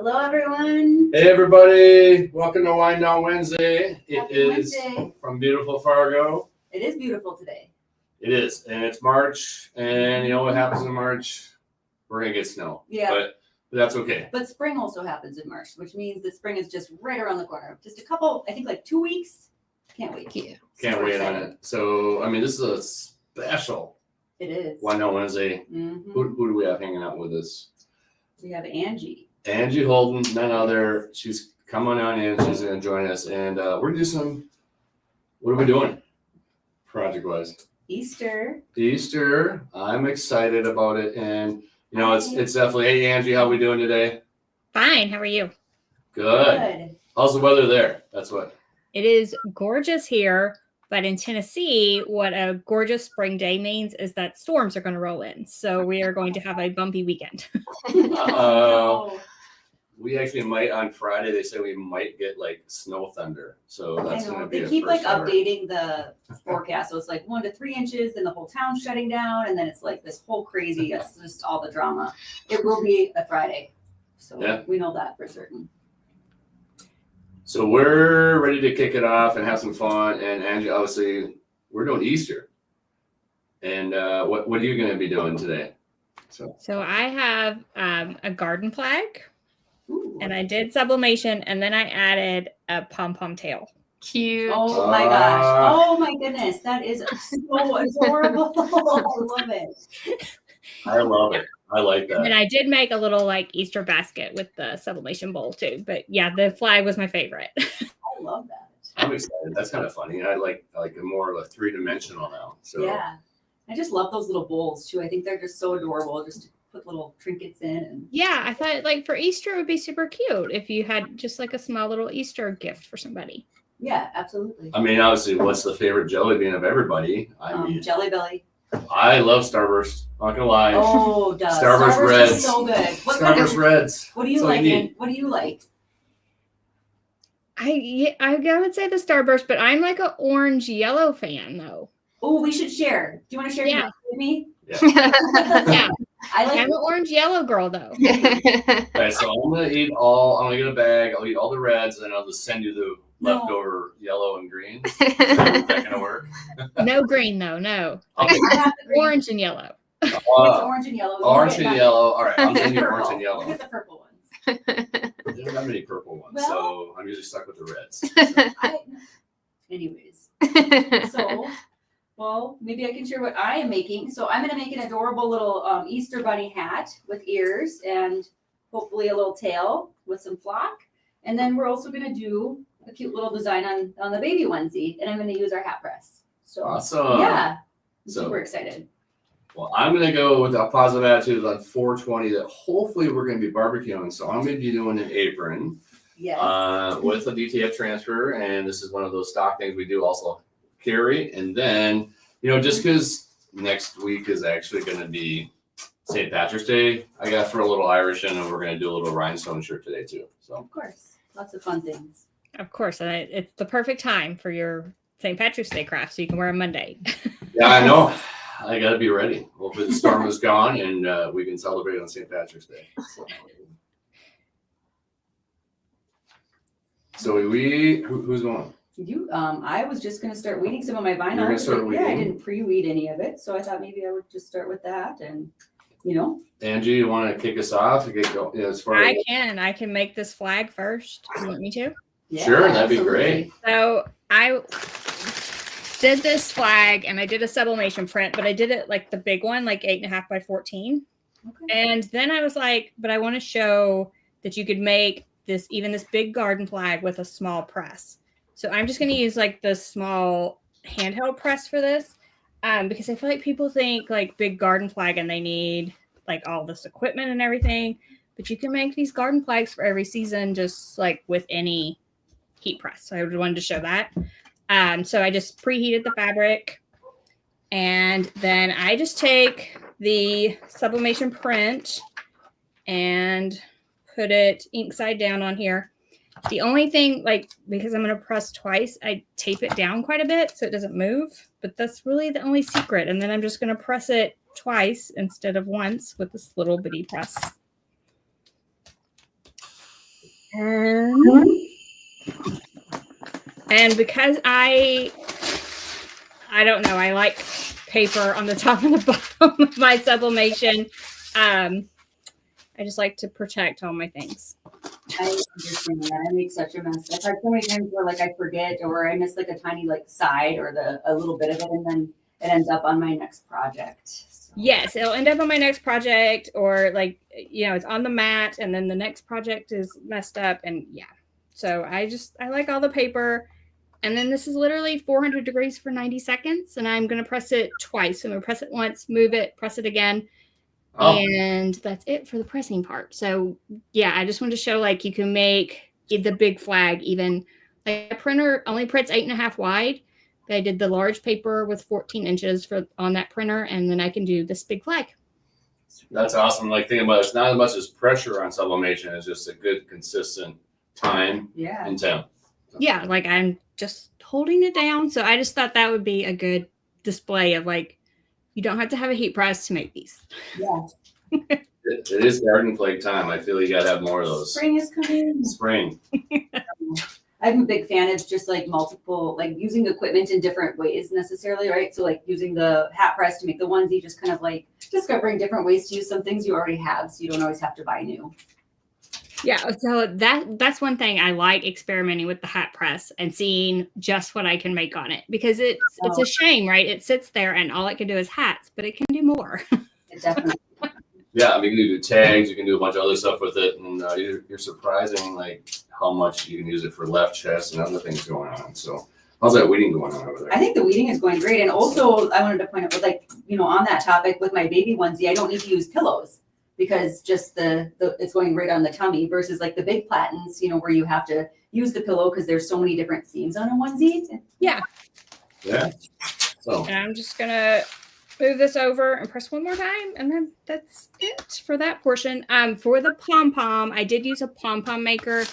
Hello, everyone. Hey, everybody. Welcome to Wine Down Wednesday. It Happy is Wednesday. from beautiful Fargo. It is beautiful today. It is. And it's March. And you know what happens in March? We're going to get snow. Yeah. But that's okay. But spring also happens in March, which means that spring is just right around the corner. Just a couple, I think like 2 weeks. Can't wait. Yeah. Can't Super wait on excited. it. So, I mean, this is a special It is. Wine Down Wednesday. Mhm. Who do we have hanging out with us? We have Angie. Angie Holden, none other. She's coming on in. She's going to join us. And we're going to do some, what are we doing project-wise? Easter. Easter. I'm excited about it. And, you know, it's definitely, hey, Angie, how we doing today? Fine. How are you? Good. How's the weather there? That's what. It is gorgeous here, but in Tennessee, what a gorgeous spring day means is that storms are going to roll in. So we are going to have a bumpy weekend. Oh, We actually might on Friday. They say we might get like snow thunder. So no. that's I going know. to be They a keep like first ever. updating the forecast. So it's like 1 to 3 inches, then the whole town's shutting down, and then it's like this whole crazy, it's just all the drama. It will be a Friday. So Yeah. we know that for certain. So we're ready to kick it off and have some fun. And Angie, obviously, we're doing Easter. And what are you going to be doing today? So I have a garden flag, Ooh. and I did sublimation, and then I added a pom-pom tail. Cute. Oh my gosh. Oh my goodness. That is so adorable. I love it. I love it. I like And then that. I did make a little like Easter basket with the sublimation bowl too. But yeah, the flag was my favorite. I love that. I'm excited. That's kind of funny. I like a more of a three-dimensional now. So Yeah. I just love those little bowls too. I think they're just so adorable just to put little trinkets in. And Yeah, I thought like for Easter it would be super cute if you had just like a small little Easter gift for somebody. yeah, absolutely. I mean, obviously, what's the favorite jelly bean of everybody? I mean, Jelly Belly. I love Starburst. Not gonna lie. Oh, duh. Starburst Starburst Reds. is so good. What kind Starburst of, Reds. what do you That's all like? you And need. what do you like? I would say the Starburst, but I'm like an orange yellow fan though. Oh, we should share. Do you want to share Yeah. with me? Yeah, I like I'm an orange yellow girl though. Okay, so I'm gonna get a bag. I'll eat all the reds, and I'll just send you the No. leftover yellow and green. Is that gonna work? No green though, no. Okay. I have the green. Orange and yellow. It's orange and yellow. Orange We'll and get yellow. All right, I'm sending you that. orange Purple. and yellow. We'll get the purple ones. There's not many purple ones, Well- so I'm usually stuck with the reds. Anyways. So, well, maybe I can share what I am making. So I'm going to make an adorable little Easter bunny hat with ears and hopefully a little tail with some flock. And then we're also going to do a cute little design on the baby onesie, and I'm going to use our hat press. So Awesome. yeah, I'm So- super excited. Well, I'm gonna go with a positive attitude on 420 that hopefully we're gonna be barbecuing. So I'm gonna be doing an apron Yes. with a DTF transfer, and this is one of those stock things we do also carry. And then, you know, just because next week is actually gonna be St. Patrick's Day, I got for a little Irish in, and we're gonna do a little rhinestone shirt today too. So Of course, lots of fun things. Of course, and it's the perfect time for your St. Patrick's Day craft, so you can wear them Monday. yeah, I know. I gotta be ready. Hopefully the storm is gone and we can celebrate on St. Patrick's Day. So who's going? You, I was just gonna start weeding some of my vinyl. You're gonna start Yeah, I weeding? didn't pre-weed any of it, so I thought maybe I would just start with that, and you know. Angie, you want to kick us off? Get go, yeah, as far as I can make this flag first. You want me to? Yeah, Sure, that'd be absolutely. great. So I did this flag and I did a sublimation print, but I did it like the big one, like 8.5 by 14. Okay. And then I was like, but I want to show that you could make this big garden flag with a small press. So I'm just going to use like the small handheld press for this because I feel like people think like big garden flag and they need like all this equipment and everything, but you can make these garden flags for every season just like with any heat press. So I wanted to show that. So I just preheated the fabric and then I just take the sublimation print and put it ink side down on here. The only thing, like, because I'm going to press twice, I tape it down quite a bit so it doesn't move, but that's really the only secret. And then I'm just going to press it twice instead of once with this little bitty press. And because I don't know, I like paper on the top and the bottom of my sublimation. I just like to protect all my things. I understand that. I make such a mess. I've had so many times where like I forget or I miss like a tiny like side or a little bit of it, and then it ends up on my next project. So. Yes, it'll end up on my next project, or like, you know, it's on the mat and then the next project is messed up, and yeah. So I like all the paper. And then this is literally 400 degrees for 90 seconds, and I'm going to press it twice. So I'm going to press it once, move it, press it again. Oh. And that's it for the pressing part. So yeah, I just wanted to show like you can make the big flag even. Like a printer only prints 8.5 wide. But I did the large paper with 14 inches on that printer, and then I can do this big flag. That's awesome. Like thinking about it, it's not as much as pressure on sublimation, it's just a good consistent time and temp. Yeah, like I'm just holding it down. So I just thought that would be a good display of like, you don't have to have a heat press to make these. Yeah. It is garden flake time. I feel you got to have more of those. Spring is coming. Spring. I'm a big fan of just like multiple, like using equipment in different ways necessarily, right? So like using the hat press to make the onesie, just kind of like discovering different ways to use some things you already have so you don't always have to buy new. Yeah, so that's one thing I like, experimenting with the hat press and seeing just what I can make on it, because it's a shame, right? It sits there and all it can do is hats, but it can do more. It definitely. Yeah, I mean, you can do tags, you can do a bunch of other stuff with it, and you're surprising like how much you can use it for left chest and other things going on. So how's that weeding going on over there? I think the weeding is going great, and also I wanted to point out, with like, you know, on that topic with my baby onesie, I don't need to use pillows, because just the it's going right on the tummy, versus like the big platens, you know, where you have to use the pillow because there's so many different seams on a onesie. Yeah. So and I'm just gonna move this over and press one more time, and then that's it for that portion. For the pom-pom, I did use a pom-pom maker,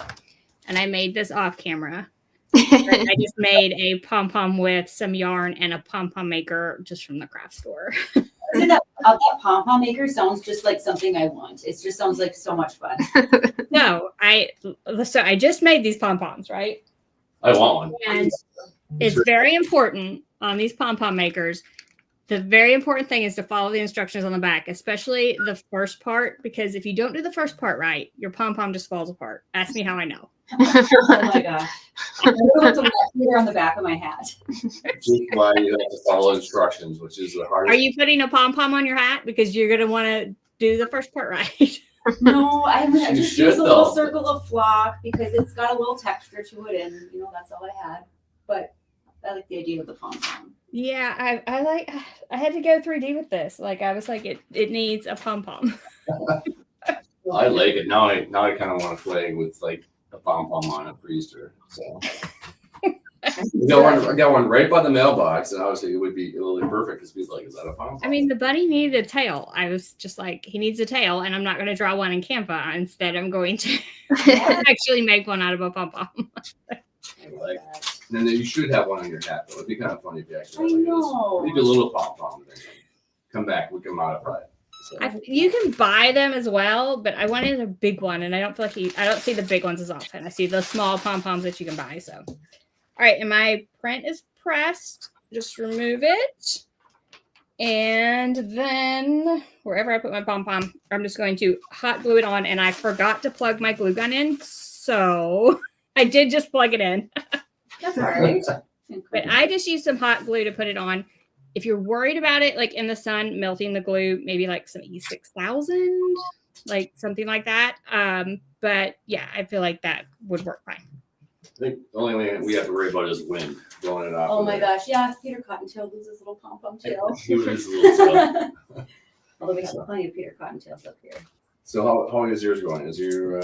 and I made this off camera. I just made a pom-pom with some yarn and a pom-pom maker just from the craft store. That pom-pom maker sounds just like something I want. It just sounds like so much fun. No, I just made these pom-poms, right? I want one. And it's very important on these pom-pom makers. The very important thing is to follow the instructions on the back, especially the first part, because if you don't do the first part right, your pom-pom just falls apart. Ask me how I know. Oh my gosh. I wrote the letter on the back of my hat. Just why you have to follow instructions, which is the hardest. Are you putting a pom-pom on your hat because you're going to want to do the first part right? No, I just use a little circle of flock because it's got a little texture to it, and you know, that's all I had. But I like the idea of the pom-pom. Yeah, I had to go 3D with this. Like I was like, it needs a pom-pom. I like it. Now I kind of want to flag with like a pom-pom on it for Easter. So I got one right by the mailbox, and obviously it would be really perfect because people like, is that a pom-pom? I mean, the bunny needed a tail. I was just like, he needs a tail, and I'm not going to draw one in Canva. Instead, I'm going to actually make one out of a pom-pom. Like, and then you should have one on your hat, though. It'd be kind of funny if you actually I know. Maybe a little pom-pom thing. Come back, we can modify it. So. You can buy them as well, but I wanted a big one, and I don't feel like I don't see the big ones as often. I see the small pom-poms that you can buy. So, all right, and my print is pressed. Just remove it, and then wherever I put my pom-pom, I'm just going to hot glue it on. And I forgot to plug my glue gun in, so I did just plug it in. That's all right. But I just used some hot glue to put it on. If you're worried about it, like in the sun, melting the glue, maybe like some E6000, like something like that. But yeah, I feel like that would work fine. I think the only thing we have to worry about is wind blowing it off. Oh my gosh, yeah, Peter Cottontail loses his little pom-pom tail. He loses a little tail. Although we have plenty of Peter Cottontails up here. So how is yours going? Is your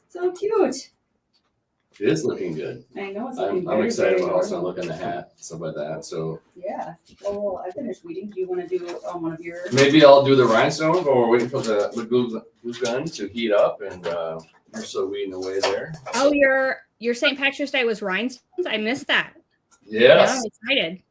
so cute. It is looking good. I know it's looking I'm excited about also adorable. looking at the hat, stuff like that. So yeah. Well, I finished weeding. Do you want to do one of your? maybe I'll do the rhinestone, but we're waiting for the glue gun to heat up, and you're still weeding away there. Oh, your St. Patrick's Day was rhinestones? I missed that. Yes. I'm excited.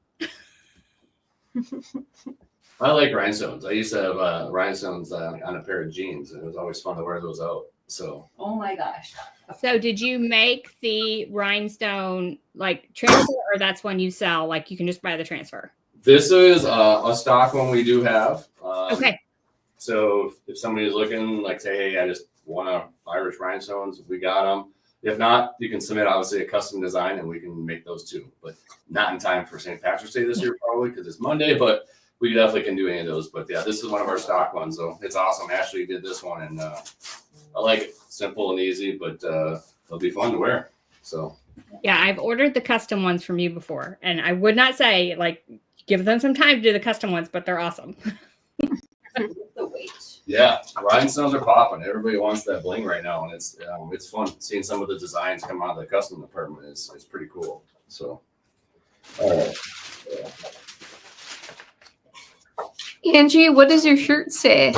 I like rhinestones. I used to have rhinestones on a pair of jeans, and it was always fun to wear those out. So Oh my gosh. So did you make the rhinestone like transfer, or that's one you sell? Like you can just buy the transfer? this is a stock one we do have. Okay. So if somebody's looking, like say, hey, I just want Irish rhinestones, we got them. If not, you can submit obviously a custom design and we can make those too, but not in time for St. Patrick's Day this year probably because it's Monday, but we definitely can do any of those. But yeah, this is one of our stock ones, so it's awesome. Ashley did this one and I like it. Simple and easy, but it'll be fun to wear. So Yeah, I've ordered the custom ones from you before, and I would not say like give them some time to do the custom ones, but they're awesome. The weight. yeah, rhinestones are popping. Everybody wants that bling right now, and it's fun seeing some of the designs come out of the custom department. It's pretty cool. So, all right. Angie, what does your shirt say?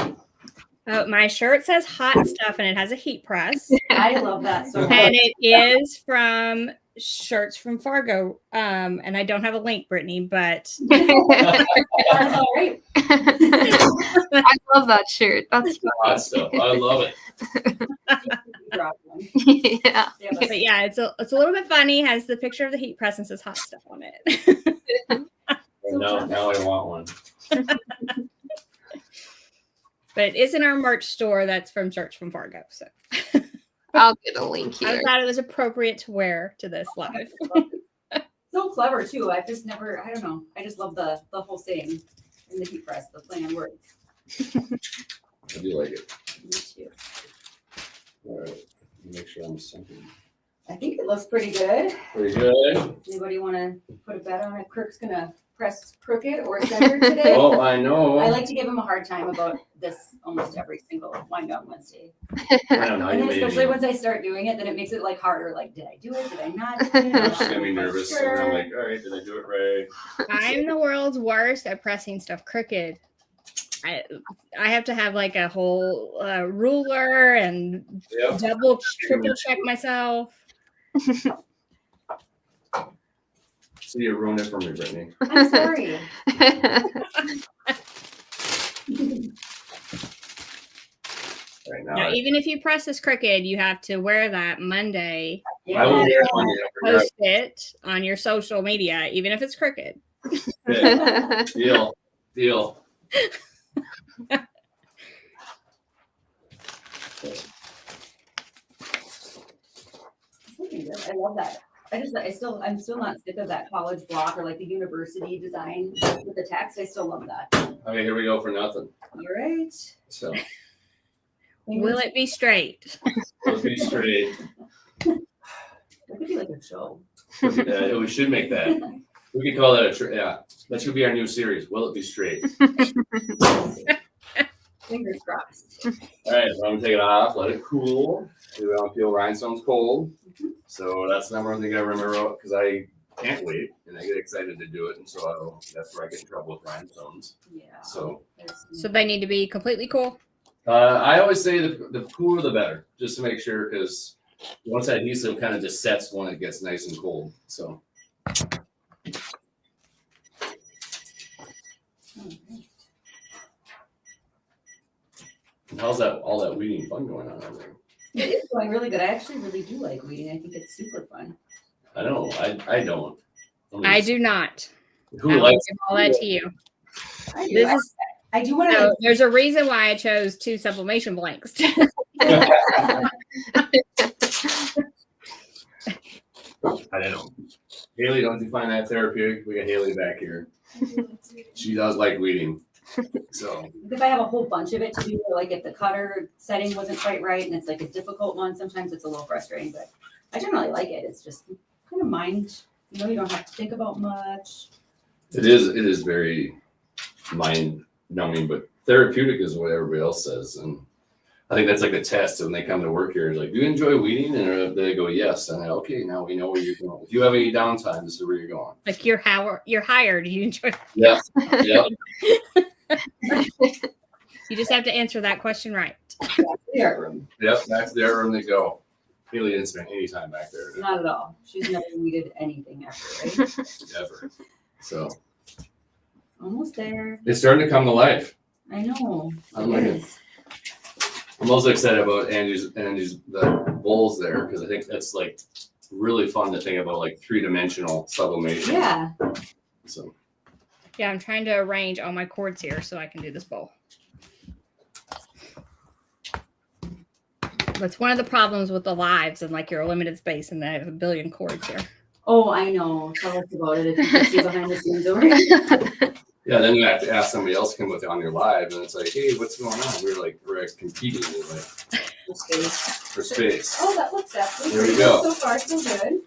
My shirt says hot stuff, and it has a heat press, I love that so and much. it is from Shirts from Fargo. And I don't have a link, Brittany, but That's all right. I love that shirt. That's Hot stuff. I love it. Drop one. yeah. Yeah, but yeah, it's a little bit funny. Has the picture of the heat press and says hot stuff on it. Now I want one. But it is in our merch store that's from Shirts from Fargo. So I'll get a link I here. thought it was appropriate to wear to this live. so clever too. I've just never, I don't know. I just love the whole saying in the heat press, the play on words. I do like it. Me too. All right. Make sure I'm syncing. I think it looks pretty good. Pretty good. Anybody want to put a bet on if Kirk's gonna press crooked or center today? Oh, I know. I like to give him a hard time about this almost every single Wind Down Wednesday. I don't know. And You then made especially me. once I start doing it, then it makes it like harder. Like, did I do it? Did I not? Do it? She's gonna be nervous. And I'm like, all right, did I do it right? I'm the world's worst at pressing stuff crooked. I have to have like a whole ruler and Yep. triple check myself. So you ruined it for me, Brittany. I'm sorry. Right Now, now. even if you press this crooked, you have to wear that Monday. I will wear it on you. Post it on your social media, even if it's crooked. Okay. Deal. I love that. I'm still not sick of that college block or like the university design with the text. I still love that. Okay, here we go for nothing. All right. So Will it be straight? let's be straight. That could be like a show. We should make that. We could call that yeah. That should be our new series. Will it be straight? Fingers crossed. All right, so I'm gonna take it off, let it cool. We don't feel rhinestones cold. So that's the number one thing I remember because I can't wait and I get excited to do it, and so that's where I get in trouble with rhinestones. Yeah. So So they need to be completely cool. I always say the cooler the better, just to make sure, because once that adhesive kind of just sets when it gets nice and cold. So how's that all that weeding fun going on over there? It is going really good. I actually really do like weeding. I think it's super fun. I know. I don't. I do not. Who I will likes give all that to you. I do. This is I do want to. so there's a reason why I chose 2 sublimation blanks. I don't know. Haley, don't you find that therapeutic? We got Haley back here. She does like weeding. So If I have a whole bunch of it to do, or like if the cutter setting wasn't quite right and it's like a difficult one, sometimes it's a little frustrating, but I generally like it. It's just kind of mind, you don't have to think about much. it is very mind numbing, but therapeutic is what everybody else says. And I think that's like a test when they come to work here. It's like, do you enjoy weeding? And they go, yes. And I, okay, now we know where you're going. If you have any downtime, this is where you're going. Like you're hired. You enjoy. Yeah. Yep. You just have to answer that question right. The art room, Yep. Back to the art room they go. Haley didn't spend any time back there not at all. She's never weeded anything ever, right? ever. So Almost there. it's starting to come to life. I know. I It like it. is. I'm also excited about Angie's the bowls there because I think that's like really fun to think about, like 3-dimensional sublimation. Yeah. So Yeah, I'm trying to arrange all my cords here so I can do this bowl. That's one of the problems with the lives and like your limited space, and I have a billion cords here. Oh, I know. Tell us about it if you can see behind the scenes over here. yeah, then you have to ask somebody else to come with you on your live, and it's like, hey, what's going on? We're competing For space. for space. Oh, that looks actually There we pretty go. good. So far, so good.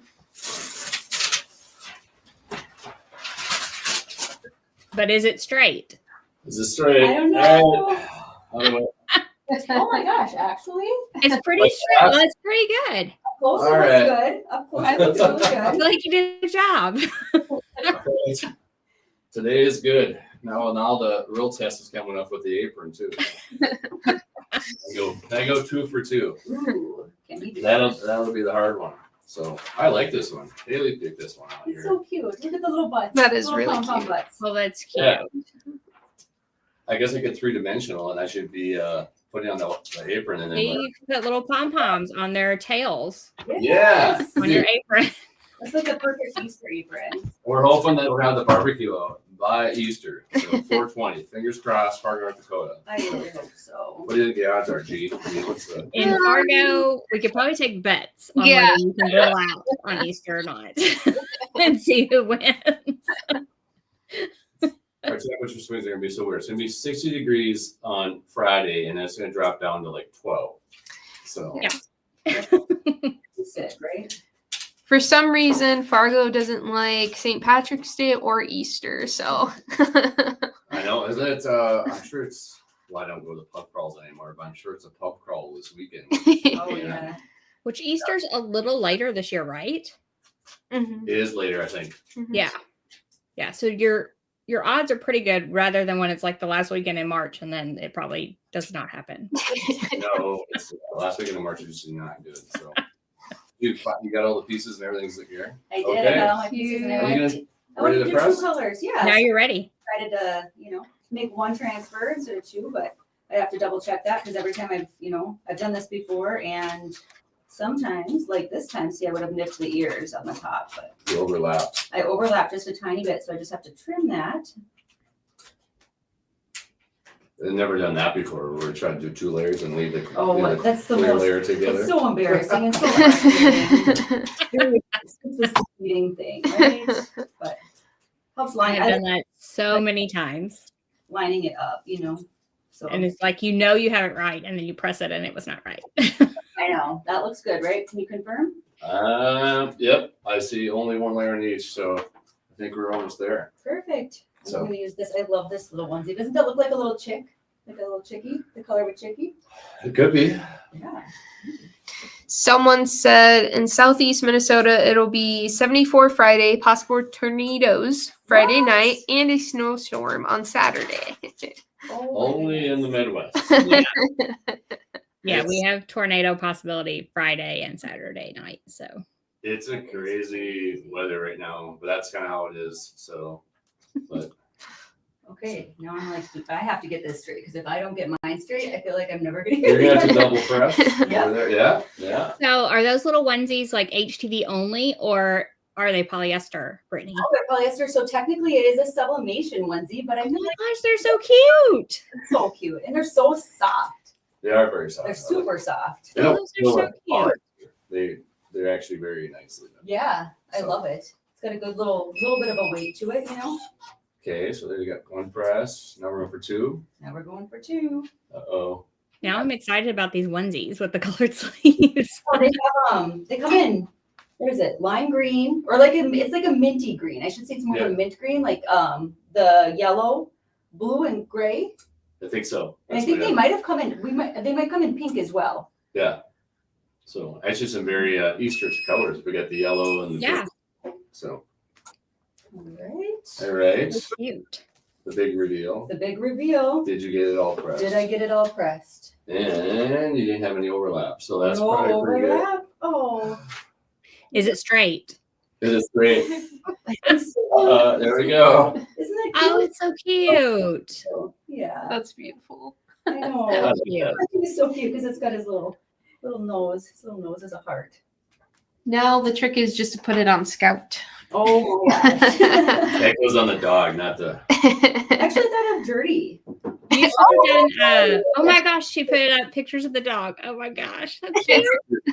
But is it straight? Is this straight? I don't know. I don't know. Oh my gosh, actually, It's pretty straight. Well, it's pretty good. up close All it right. looks good. Up close it looks really I good. feel like you did a job. Today is good. Now the real test is coming up with the apron too. I go 2 for 2. Ooh, can we do That'll be the hard one. So I like this one. Haley picked this one out It's here. so cute. Look at the little butts. That is Little really pom-pom cute. Butts. Well, that's cute. Yeah. I guess I get 3-dimensional, and I should be putting on the apron and then. See, you can put little pom poms on their tails Yeah. on your apron. It's like a perfect Easter apron. We're hoping that we'll have the barbecue out by Easter. So 420. Fingers crossed, Fargo, North Dakota. I really hope so. What do you think the odds are, G? I mean, what's the In Fargo, we could probably take bets on Yeah. whether you can grill out on Easter or not and see who wins. our temperature swings are gonna be so weird? It's gonna be 60 degrees on Friday, and then it's gonna drop down to like 12. So Yeah. Sick, right? For some reason, Fargo doesn't like St. Patrick's Day or Easter, so. I know, isn't it? I'm sure it's. Well, I don't go to pub crawls anymore, but I'm sure it's a pub crawl this weekend. Oh yeah. Which Easter's a little later this year, right? Mhm. It is later, I think. Mhm. Yeah. Yeah. So your odds are pretty good rather than when it's like the last weekend in March and then it probably does not happen. No, it's last weekend of March is just not good. So you got all the pieces and everything's like here. I did. Okay. I got all my pieces and Are you everything. I ready wanted to to do press? 2 colors. Yeah. Now you're ready. Tried to, make 1 transfer instead of 2, but I have to double check that because every time I've done this before, and sometimes, like this time, see, I would have nipped the ears on the top, but You overlap. I overlapped just a tiny bit, so I just have to trim that. I've never done that before. We're trying to do 2 layers and leave the That's the clear most. layer together. It's so embarrassing and so frustrating. It's this cheating thing, right? But helps I line have done that so many times. lining it up, So And it's like you know you have it right, and then you press it and it was not right. I know that looks good, right? Can you confirm? Yep. I see only 1 layer in each, so I think we're almost there. Perfect. So- I'm gonna use this. I love this little onesie. Doesn't that look like a little chick? Like a little chickie? The color of a chickie? It could be. Yeah. Someone said in southeast Minnesota it'll be 74 Friday, possible tornadoes Friday What? night, and a snowstorm on Saturday. Oh, Only in the Midwest. Yeah, we It's- have tornado possibility Friday and Saturday night. So It's a crazy weather right now, but that's kind of how it is. So, but Okay, now I'm like, I have to get this straight because if I don't get mine straight, I feel like I'm never gonna you're get gonna have to it. double press Yep. over there. Yeah, yeah. So are those little onesies like HTV only or are they polyester, Brittany? Oh, they're polyester, so technically it is a sublimation onesie, but I Oh feel my like gosh, they're so cute. it's so cute and they're so soft. They are very soft. They're super soft. They don't Those are feel so like hard. They're actually very nicely done. Yeah, I So- love it. It's got a good little bit of a weight to it, Okay, so there you got 1 press. Now we're going for 2. Now we're going for 2. Uh-oh. Now I'm excited about these onesies with the colored sleeves. Oh, they come in. What is it? Lime green, or it's like a minty green. I should say it's more of a mint green, like the yellow, blue, and gray. I think so. And I That's think what they might have come in. They might come in pink as well. Yeah. So actually some very Easter colors. We got the yellow and the Yeah. blue. So All right. all right. So cute. The big reveal. The big reveal. Did you get it all pressed? Did I get it all pressed? And you didn't have any overlap. So that's No probably pretty good. overlap. Oh. Is it straight? It is great. Isn't There we go. that cute? Oh, it's so cute. Yeah. That's beautiful. I know. So cute. I think it's so cute because it's got his little nose. His little nose is a heart. Now the trick is just to put it on Scout. Oh my gosh. That goes on the dog, not the. Actually, I thought it was dirty. You should have done, oh my gosh, she put up pictures of the dog. Oh my gosh, that's cute.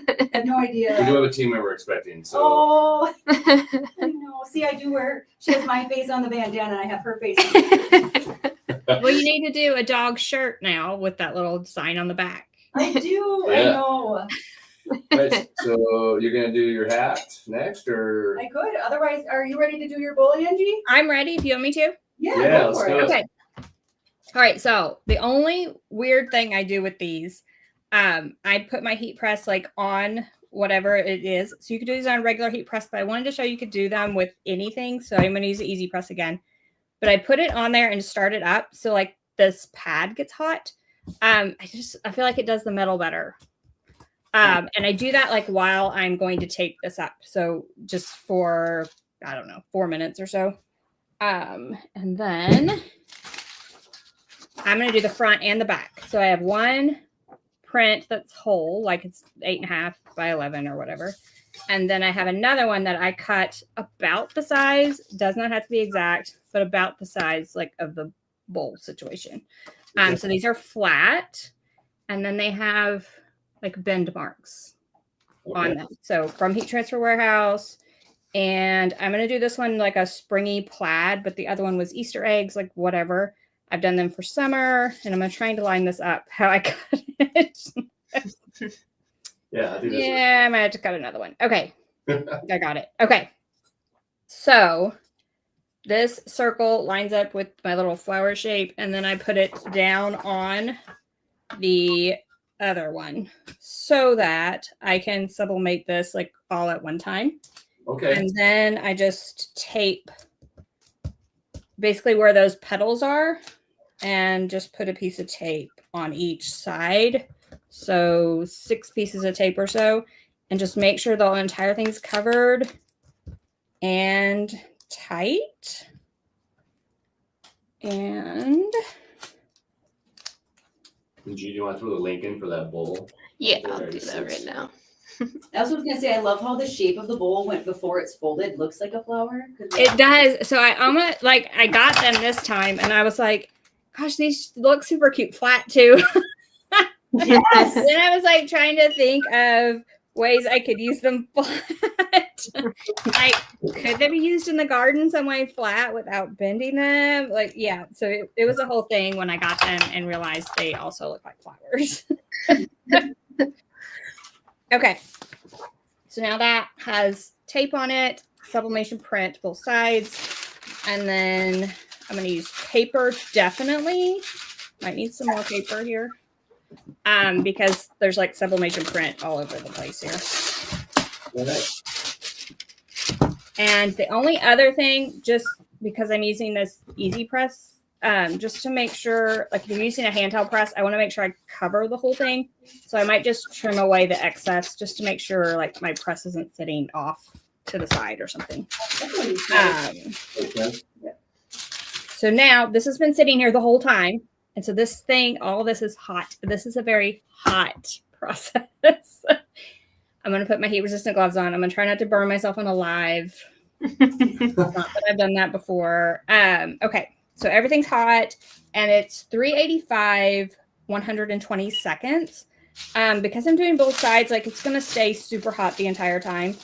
I had no idea. We do have a team member expecting, so. Oh, I know. See, I do wear. She has my face on the bandana, and I have her face on the Well, you need to do a dog shirt now with that little sign on the back. I do. I Yeah. know. Right, so you're gonna do your hat next, or? I could. Otherwise, are you ready to do your bowl, Angie? I'm ready if you want me to. Yeah, Yeah, go let's for do it. it. Okay. All right. So the only weird thing I do with these, I put my heat press like on whatever it is. So you could do these on a regular heat press, but I wanted to show you could do them with anything. So I'm going to use the Easy Press again. But I put it on there and start it up. So like this pad gets hot. I feel like it does the metal better. And I do that like while I'm going to tape this up. So just for, I don't know, 4 minutes or so. And then I'm going to do the front and the back. So I have one print that's whole, like it's 8.5 by 11 or whatever. And then I have another one that I cut about the size, does not have to be exact, but about the size like of the bowl situation. So these are flat, and then they have like bend marks on them. So from Heat Transfer Warehouse. And I'm going to do this one like a springy plaid, but the other one was Easter eggs, like whatever. I've done them for summer, and I'm trying to line this up how I cut it. Yeah, I think Yeah, I might have to cut another one. Okay. I got it. Okay. So this circle lines up with my little flower shape, and then I put it down on the other one so that I can sublimate this like all at one time. Okay. And then I just tape basically where those petals are and just put a piece of tape on each side. So 6 pieces of tape or so, and just make sure the entire thing's covered and tight. And Do you want to throw the link in for that bowl? Yeah, I'll do that right now. I also was gonna say I love how the shape of the bowl went before it's folded. It looks like a flower. it does. So I almost like I got them this time, and I was like, "Gosh, these look super cute flat too." Yes. Then I was like trying to think of ways I could use them flat. Like, could they be used in the garden some way flat without bending them? Like, yeah. So it was a whole thing when I got them and realized they also look like flowers. Okay. So now that has tape on it, sublimation print both sides, and then I'm going to use paper definitely. Might need some more paper here. Because there's like sublimation print all over the place here. And the only other thing, just because I'm using this Easy Press, just to make sure, like if you're using a handheld press, I want to make sure I cover the whole thing. So I might just trim away the excess just to make sure like my press isn't sitting off to the side or something. So now this has been sitting here the whole time. And so this thing, all this is hot. This is a very hot process. I'm going to put my heat resistant gloves on. I'm going to try not to burn myself on a live. Not that I've done that before. Okay. So everything's hot, and it's 385, 120 seconds. Because I'm doing both sides, like it's going to stay super hot the entire time.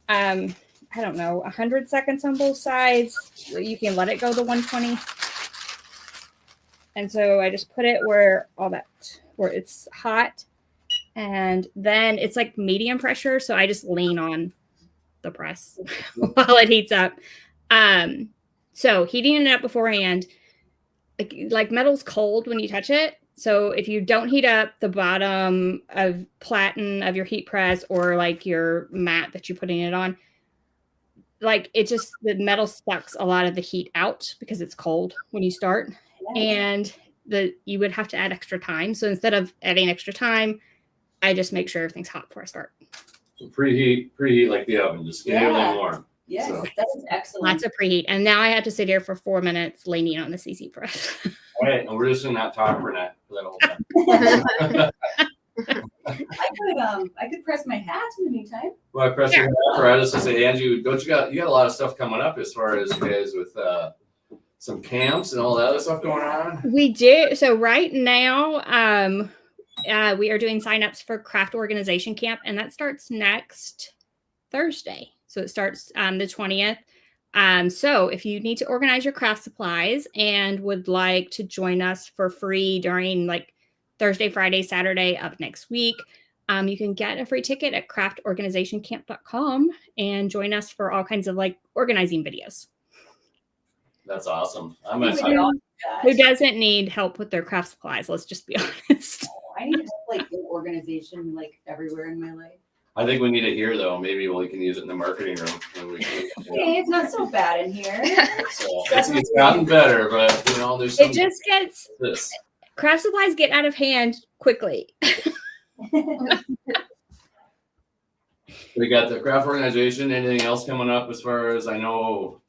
I don't know, 100 seconds on both sides. You can let it go to 120. And so I just put it where it's hot, and then it's like medium pressure. So I just lean on the press while it heats up. So heating it up beforehand, like metal's cold when you touch it. So if you don't heat up the bottom of platen of your heat press or like your mat that you're putting it on, like it just, the metal sucks a lot of the heat out because it's cold when you start. And you would have to add extra time. So instead of adding extra time, I just make sure everything's hot before I start. So preheat like the oven, just get everything warm. Yes, So. that is excellent. Lots of preheat. And now I have to sit here for 4 minutes leaning on this Easy Press. All right, and we're just gonna not talk for for that whole time. I could press my hat in the meantime. Well, I press your apparatus and say, Angie, don't you got a lot of stuff coming up as far as you guys with some camps and all that other stuff going on? We do. So right now, we are doing signups for Craft Organization Camp, and that starts next Thursday. So it starts the 20th. So if you need to organize your craft supplies and would like to join us for free during like Thursday, Friday, Saturday of next week, you can get a free ticket at craftorganizationcamp.com and join us for all kinds of like organizing videos. That's awesome. I'm gonna Who doesn't need help with their craft supplies? Let's just be honest. I need help like in organization like everywhere in my life. I think we need it here though. Maybe we can use it in the marketing room. When we can, Okay, it's not so bad in here. So it's gotten better, but there's some It just gets this. craft supplies get out of hand quickly. We got the craft organization. Anything else coming up as far as I know?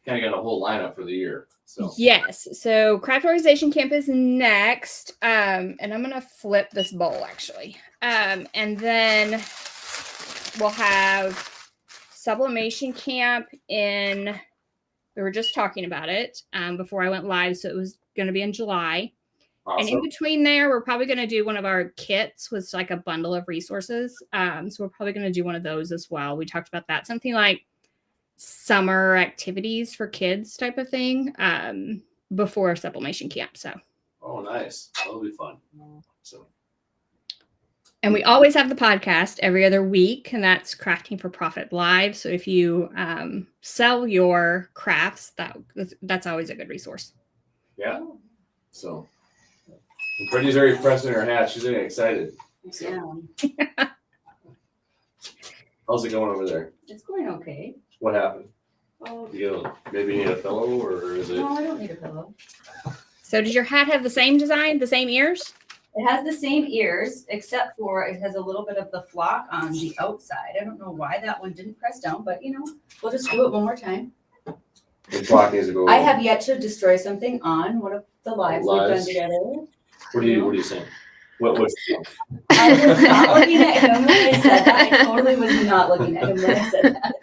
Kind of got a whole lineup for the year. So Yes. So Craft Organization Camp is next. And I'm gonna flip this bowl actually. And then we'll have Sublimation Camp we were just talking about it before I went live. So it was gonna be in July. awesome. And in between there, we're probably gonna do one of our kits with like a bundle of resources. So we're probably gonna do one of those as well. We talked about that. Something like summer activities for kids type of thing before Sublimation Camp. So Oh, nice. That'll be fun. So and we always have the podcast every other week, and that's Crafting for Profit Live. So if you sell your crafts, that's always a good resource. yeah. So Brittany's already pressing her hat. She's getting excited. So, Yeah, how's it going over there? it's going okay. What happened? Oh, Maybe you need a pillow, or is it? no, I don't need a pillow. So does your hat have the same design, the same ears? It has the same ears, except for it has a little bit of the flock on the outside. I don't know why that one didn't press down, but we'll just do it one more time. The clock needs to go. I have yet to destroy something on one of the lives we've done Lives. together. What are you saying? What's I was not looking at him when I said that. I totally was not looking at him when I said that.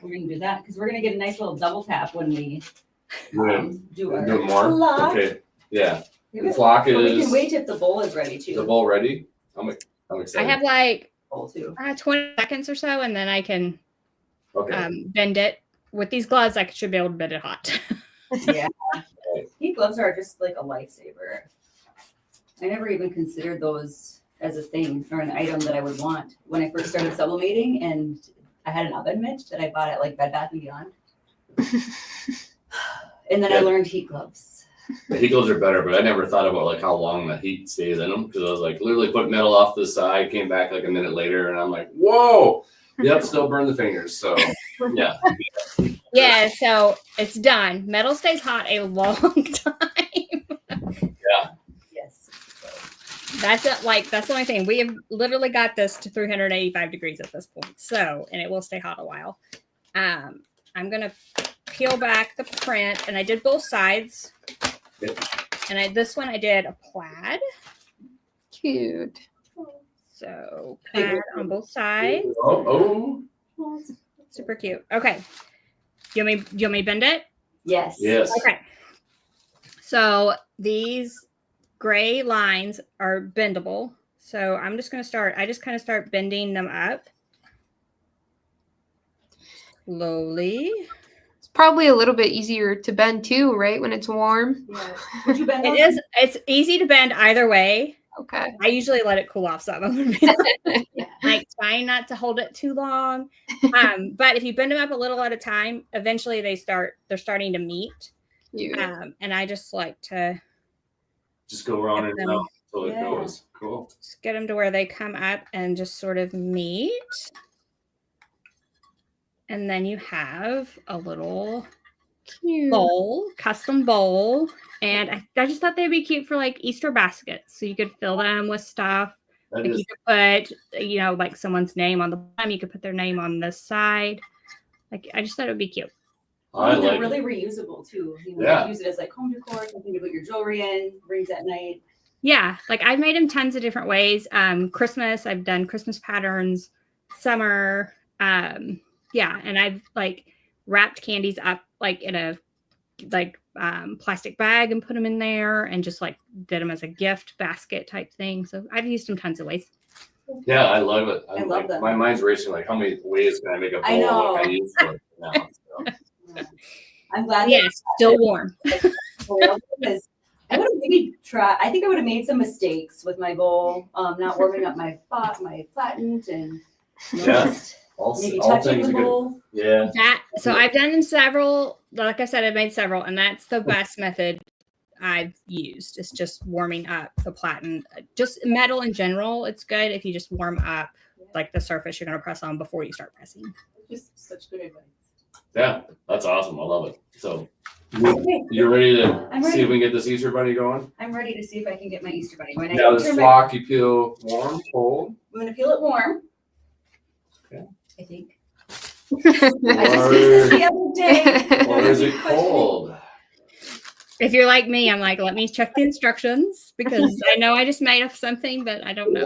We're gonna do that because we're gonna get a nice little double tap when we do our do it more? flock. Okay. Yeah. Yeah, The flock but we is can wait if the bowl is ready the too. bowl ready? I'm I excited. have like Bowl too. 20 seconds or so, and then I can Okay. bend it. With these gloves, I should be able to bend it hot. Yeah. Heat gloves are just like a lifesaver. I never even considered those as a thing or an item that I would want when I first started sublimating, and I had an oven mitt that I bought at like Bed Bath & Beyond. And then I Yeah. learned heat gloves. The heat gloves are better, but I never thought about like how long the heat stays in them, because I was like literally put metal off to the side, came back like a minute later, and I'm like, whoa, yep, still burn the fingers. So yeah, Yeah, so it's done. Metal stays hot a long time. Yes. That's it. Like that's the only thing. We have literally got this to 385 degrees at this point. So, and it will stay hot a while. I'm gonna peel back the print, and I did both sides. Yep. And this one I did a plaid. Cute. So plaid on both sides. oh, Super cute. Okay. Do you want me to bend it? Yes. yes. Okay. So these gray lines are bendable. So I'm just going to I just kind of start bending them up slowly. It's probably a little bit easier to bend too, right? When it's warm. Yeah. Would you bend It's easy to bend either way. Okay. I usually let it cool off some. Yeah. Like trying not to hold it too long. But if you bend them up a little at a time, eventually they're starting to meet. Cute. And I just like to Just go around and around until it Yeah. goes. Cool. just get them to where they come up and just sort of meet. And then you have a little Cute. bowl, custom bowl. And I just thought they'd be cute for like Easter baskets. So you could fill them with stuff. That Like is, you could put, like someone's name on the bottom. You could put their name on this side. Like I just thought it would be cute. I And they're like really it. reusable too. You know, Yeah. you use it as like home decor, something to put your jewelry in, rings at night. Yeah, like I've made them tons of different ways. Christmas, I've done Christmas patterns, summer, yeah, and I've like wrapped candies up like in a plastic bag and put them in there and just like did them as a gift basket type thing. So I've used them tons of ways. Yeah, I love it. I love like, them. My mind's racing. Like, how many ways can I make a bowl? I know. Like I use for it now. So. Yeah. I'm glad Yeah, still warm. because I would have maybe tried. I think I would have made some mistakes with my bowl, not warming up my platen and Yeah. maybe All touching things the are good. bowl. Yeah. So I've done several, like I said, I've made several, and that's the best method I've used. It's just warming up the platen. Just metal in general, it's good if you just warm up like the surface you're going to press on before you start pressing. Just such good advice. Yeah, that's awesome. I love it. So Okay, you're ready to I'm see ready. if we can get this Easter bunny going? I'm ready to see if I can get my Easter bunny. When I Now this turn flock you peel warm, cold. I'm going to peel it warm. Okay. I think. I just used this the other day. Or is it cold? If you're like me, I'm like, let me check the instructions because I know I just made up something, but I don't know.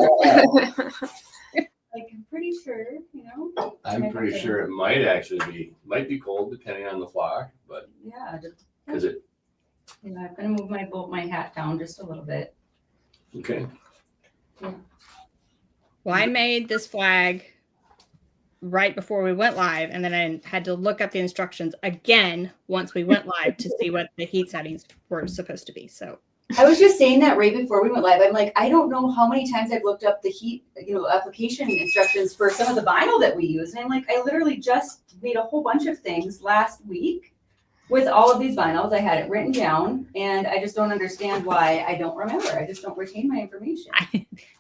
Like, I'm pretty sure, you know. I'm pretty sure it might be cold depending on the flock, but Yeah. is it Yeah, I'm going to move my hat down just a little bit. okay? Well, I made this flag right before we went live, and then I had to look up the instructions again once we went live to see what the heat settings were supposed to be. So I was just saying that right before we went live. I'm like, I don't know how many times I've looked up the heat, application instructions for some of the vinyl that we use. And I'm like, I literally just made a whole bunch of things last week with all of these vinyls. I had it written down, and I just don't understand why I don't remember. I just don't retain my information.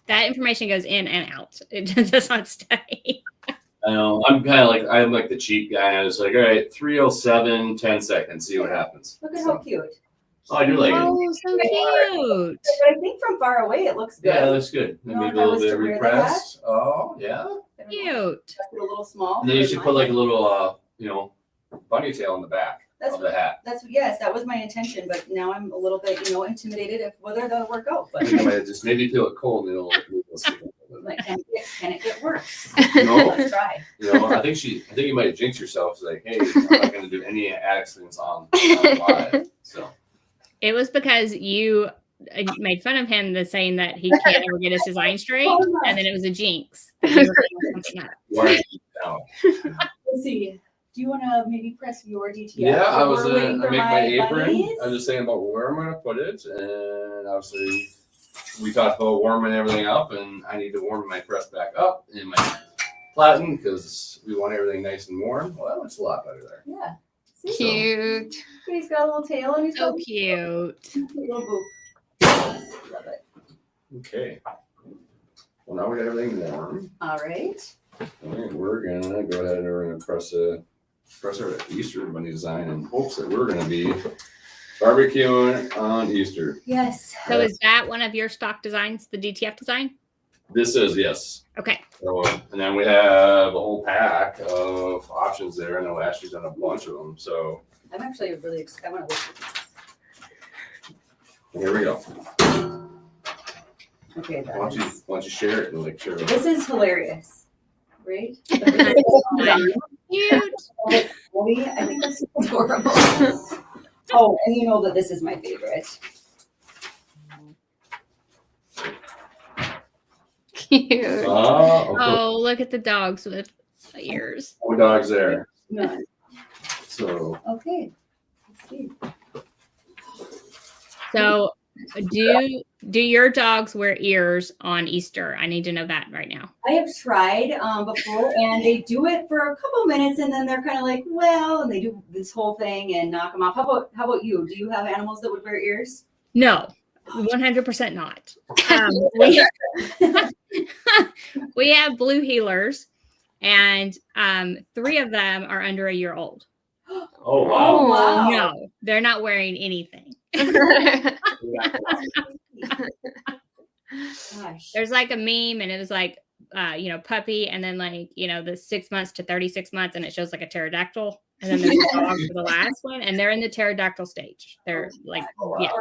that information goes in and out. It does not stay. I know. I'm like the cheap guy. I was like, all right, 3:07, 10 seconds, see what happens. Look at how cute. Oh, I do like it. Oh, so cute. But I think from far away it looks good. Yeah, it looks good. You know, Maybe if a I little was bit to of wear the repress. Oh, yeah. I don't know. Cute. Just a little small. And then you for should mine. put like a little, bunny tail on the back of the hat. Yes, that was my intention, but now I'm a little bit, intimidated of whether that'll work out. I But think I might just maybe feel it cold and it'll stick a little bit. like, can it get worse? No, Let's try. I think you might jinx yourself. It's like, hey, I'm not going to do any accidents on live. So It was because you made fun of him saying that he can't ever get his design straight, and then it was a jinx. That you were doing something up. why are you down? Let's see. Do you want to maybe press your DTF? Yeah, I was We're waiting I for make my apron. bunnies. I was just thinking about where I'm going to put it, and obviously we talked about warming everything up, and I need to warm my press back up in my platen because we want everything nice and warm. Well, that looks a lot better there. Yeah. See? Cute. He's got a little tail and he's got So cute. a little boop. Love it. Okay. Well, now we got everything warm. All right. And we're gonna go ahead and we're gonna press our Easter bunny design in hopes that we're gonna be barbecuing on Easter. Yes. So is that one of your stock designs, the DTF design? This is, yes. Okay. So, and then we have a whole pack of options there. I know Ashley's done a bunch of them. So I'm actually really excited. I want to look at here we go. this. Okay. Why don't you share it and share it? This is hilarious, right? Cute. I think that's adorable. Oh, and you know that this is my favorite. Cute. Oh, Oh, look at the dogs with ears. no dogs there. None. So Okay. Let's see. So do your dogs wear ears on Easter? I need to know that right now. I have tried before, and they do it for a couple minutes, and then they're kind of like, well, and they do this whole thing and knock them off. How about you? Do you have animals that would wear ears? No, 100% not. We have blue healers, and 3 of them are under a year old. oh wow. Oh, wow. No, they're not wearing anything. Gosh. There's like a meme, and it was like, puppy, and then the 6 months to 36 months, and it shows like a pterodactyl, and then there's a dog for the last one, and they're in the pterodactyl stage. They're like, yeah.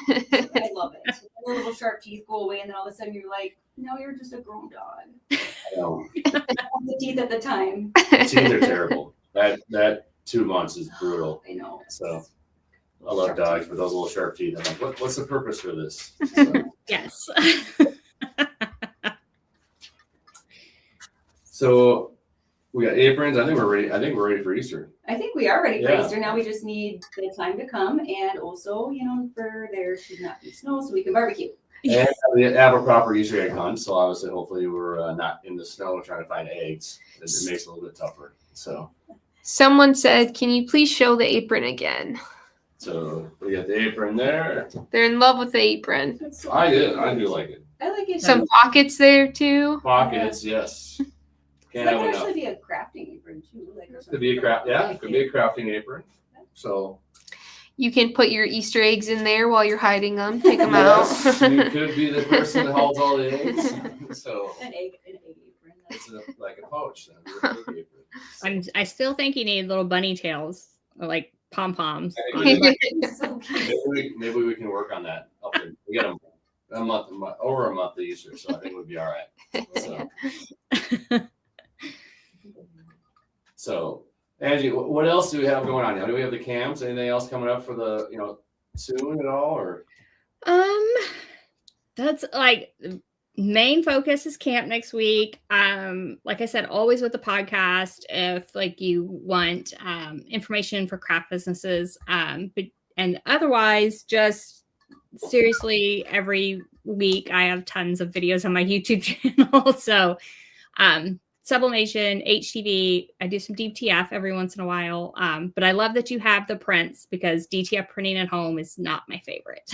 I love it. The little sharp teeth go away, and then all of a sudden you're like, no, you're just a grown dog. I know. The teeth at the time. Teeth are terrible. That 2 months is brutal. I know. So I love dogs with those little sharp teeth. I'm like, what's the purpose for this? So, Yes. so we got aprons. I think we're ready. I think we're ready for Easter. I think we are ready for Yeah. Easter. Now we just need the time to come, and also, for there should not be snow, so we can barbecue. And we have a proper Easter egg hunt, so obviously, hopefully, we're not in the snow trying to find eggs. It makes it a little bit tougher. So Someone said, "Can you please show the apron again?" we got the apron there. They're in love with the apron. That's so I do cute. like it. I like it. Some too. pockets there too. Pockets, yes. So Can't that have could enough. actually be a crafting apron too. Could be a craft. Yeah, it could be a crafting apron. So You can put your Easter eggs in there while you're hiding them. Take them yes, out. you could be the person that holds all the eggs. So An egg apron. it's like a pouch. Then. An egg apron. I still think you need little bunny tails, or like pom poms. So cute. Maybe we can work on that. Up there. We got a month, over a month of Easter, so I think we'll be all right. So Angie, what else do we have going on now? Do we have the camps? Anything else coming up for the soon at all? Or That's like main focus is camp next week. Like I said, always with the podcast, if like you want information for craft businesses, and otherwise just seriously every week I have tons of videos on my YouTube channel. So Sublimation, HTV, I do some DTF every once in a while. But I love that you have the prints, because DTF printing at home is not my favorite.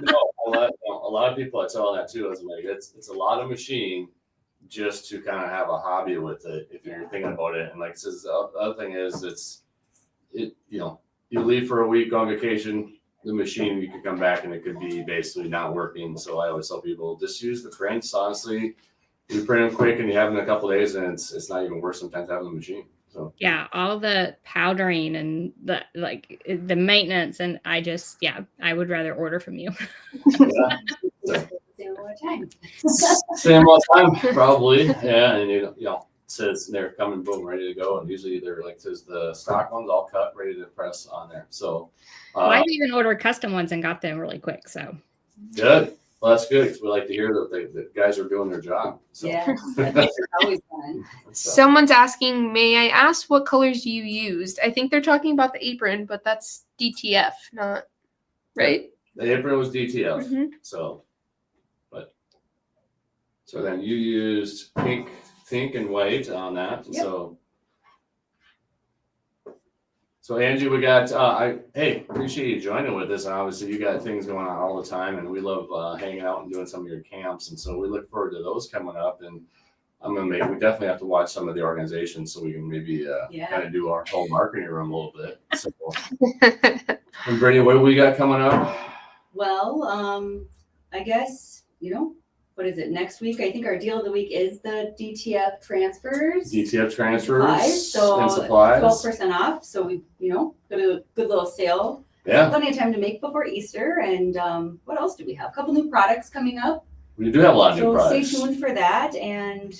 no, a lot of people I tell that too. It's like it's a lot of machine just to kind of have a hobby with it if you're thinking about it. And like it says, the other thing is you leave for a week on vacation, the machine, you can come back and it could be basically not working. So I always tell people just use the prints. Honestly, you print them quick and you have them in a couple of days, and it's not even worse sometimes having the machine. So Yeah, all the powdering and the maintenance, and I would rather order from you. yeah. Same amount of time. Same amount of time, probably. Yeah, and it says they're coming, boom, ready to go. And usually they're like says the stock ones all cut, ready to press on there. So Well, I've even ordered custom ones and got them really quick. So good. Well, that's good because we like to hear that the guys are doing their job. So. Yeah, that makes it always fun. Someone's asking, "May I ask what colors you used?" I think they're talking about the apron, but that's DTF, not right. The apron was DTF. Mhm. So then you used pink and white on that. Yep. So Angie, we got appreciate you joining with us. Obviously, you got things going on all the time, and we love hanging out and doing some of your camps, and so we look forward to those coming up. And we definitely have to watch some of the organizations so we can maybe kind of do our whole marketing room a little bit. So, and Brittany, what do we got coming up? Well, I guess, what is it, next week? I think our deal of the week is the DTF transfers. DTF transfers So and supplies. 12% off. So we, got a good little sale. Yeah, Plenty of time to make before Easter. And what else do we have? A couple new products coming up. we do have a lot of new So products. stay tuned for that. And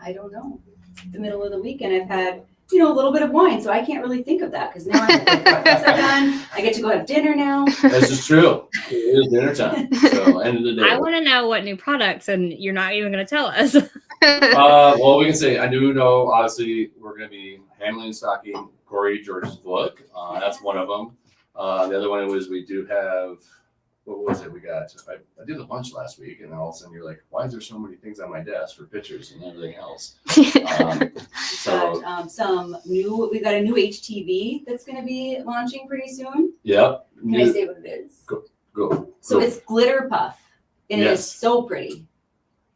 I don't know. It's the middle of the week and I've had, a little bit of wine. So I can't really think of that because now the podcasts are done. I get to go have dinner now. This is true. It is dinner time. So end of the day. I want to know what new products, and you're not even going to tell us. Well, we can say I do know. Obviously, we're going to be handling and stocking Corey George's book. That's one of them. The other one was we do have. What was it? We got. I did a lunch last week, and all of a sudden you're like, "Why is there so many things on my desk for pictures and everything else?" So We got a new HTV that's going to be launching pretty soon. yep. Can I say what it is? Go. So it's glitter puff, and it is Yes. so pretty.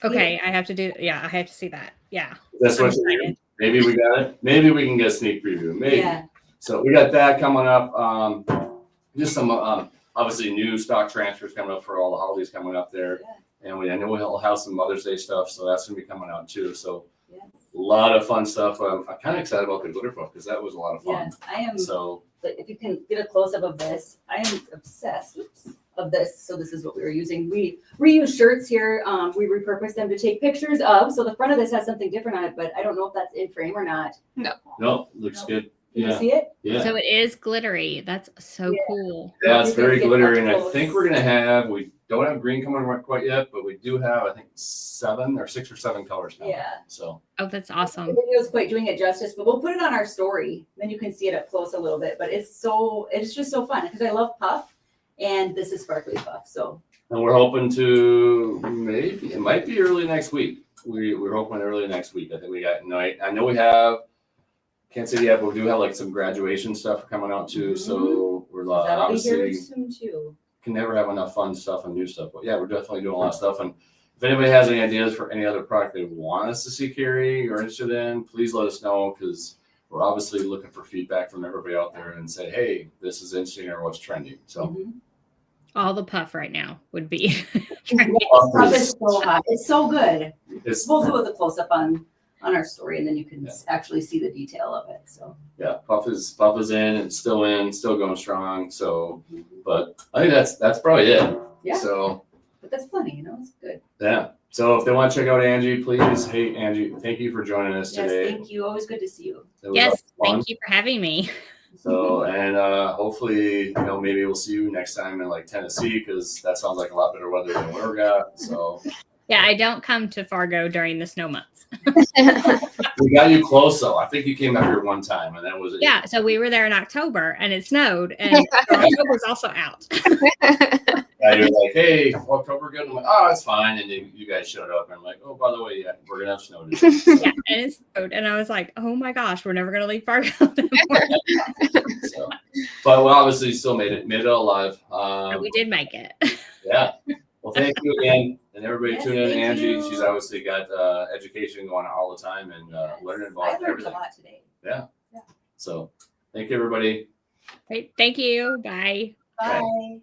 Okay, I have to see that. Yeah. That's I'm what you excited. Maybe we got it. Maybe we can get a sneak preview. Maybe. Yeah. So we got that coming up. Just some obviously new stock transfers coming up for all the holidays coming up there. Yeah. And I know we'll have some Mother's Day stuff, so that's gonna be coming out too. So Yes. a lot of fun stuff. I'm kind of excited about the glitter puff because that was a lot of Yeah, fun. I am. So But if you can get a close up of this, I am obsessed of this. So this is what we were using. We reuse shirts here. We repurpose them to take pictures of. So the front of this has something different on it, but I don't know if that's in frame or not. no, looks No. good. Can you Yeah, see it? yeah. So it is glittery. That's so Yeah. cool. Yeah, it's You can very get glittery, up and I close. think we're gonna have. We don't have green coming quite yet, but we do have. I think 6 or 7 colors now. Yeah. So Oh, that's The awesome. video is quite doing it justice, but we'll put it on our story. Then you can see it up close a little bit. But it's just so fun because I love puff, and this is sparkly puff. So and we're hoping to it might be early next week. We're hoping early next week. I think we got. No, I know we have. Can't say yet, but we do have like some graduation stuff coming out too. So we're that'll be here obviously soon too. can never have enough fun stuff and new stuff. But yeah, we're definitely doing a lot of stuff. And if anybody has any ideas for any other product they want us to see carry or interested in, please let us know because we're obviously looking for feedback from everybody out there and say, hey, this is interesting or what's trending. So Mhm. All the puff right now would be. Puff is so hot. It's so good. it's We'll do a close up on our story, and then you can actually see the detail of it. So yeah, Puff is in, it's still going strong. So, but I think that's probably it. Yeah. So but that's plenty, it's good. yeah. So if they want to check out Angie, please. Hey Angie, thank you for joining us Yes, today. thank you. Always good to see you. It was Yes, fun. thank you for having me. So and hopefully maybe we'll see you next time in like Tennessee because that sounds like a lot better weather than we're got. So Yeah, I don't come to Fargo during the snow months. we got you close though. I think you came up here one time and that was it. Yeah, so we were there in October and it snowed, and October's also out. Yeah, you're like, hey, October good. I'm like, oh, it's fine. And then you guys showed up and I'm like, oh, by the way, yeah, we're gonna have snow today. So, Yeah, and it snowed, and I was like, oh my gosh, we're never gonna leave Fargo. so. But we obviously still made it all alive. But we did make it. Yeah. Well, thank you again, and everybody Yes, tune in to thank Angie. you. She's obviously got education going on all the time and learning I about learned everything. a lot today. So, thank you, everybody. Great, thank you. Bye. Bye.